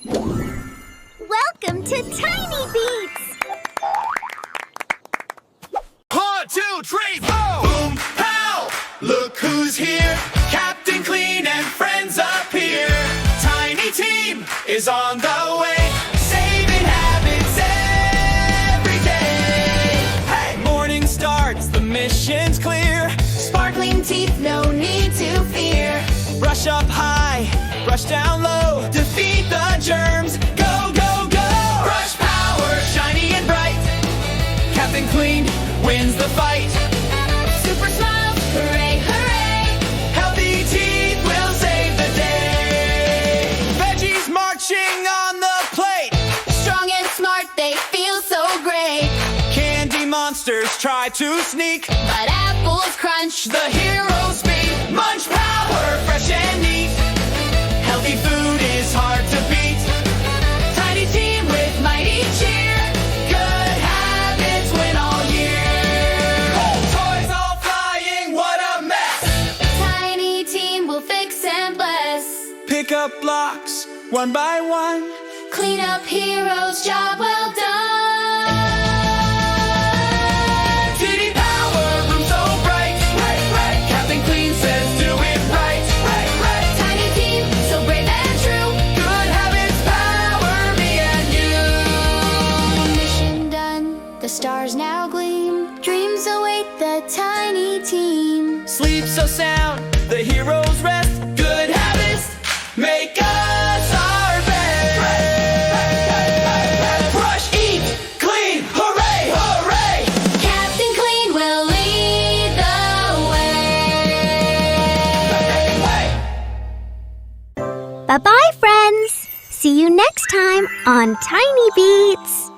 Welcome to Tiny Beats! 1, 2, 3, 4! Boom, pow! Look who's here! Captain Clean and friends appear! Tiny team is on the way! Saving habits every day! Hey! Morning starts, the mission's clear! Sparkling teeth, no need to fear. Brush up high, brush down low, defeat the germs, go, go, go! Brush power, shiny and bright, Captain Clean wins the fight. Super smiles, hooray, hooray! Healthy teeth will save the day. Veggies marching on the plate, Strong and smart, they feel so great. candy monsters try to sneak, But apples crunch, the heroes speak. Munch power, fresh and neat, healthy food is hard to beat. Tiny team with mighty cheer, good habits win all year. Toys all flying, what a mess! Tiny team will fix and bless. Pick up blocks, one by one, Clean up heroes, job well done. Titty power, room so bright, right. Captain Clean says do it right, right. Tiny team, so brave and true. Good habits power me and you. Mission done, the stars now gleam. Dreams await the tiny team. Sleep so sound, the heroes rest. Good habits make us our best. Brush, eat, clean, hooray, hooray! Captain Clean will lead the way. Bye-bye, friends. See you next time on Tiny Beats.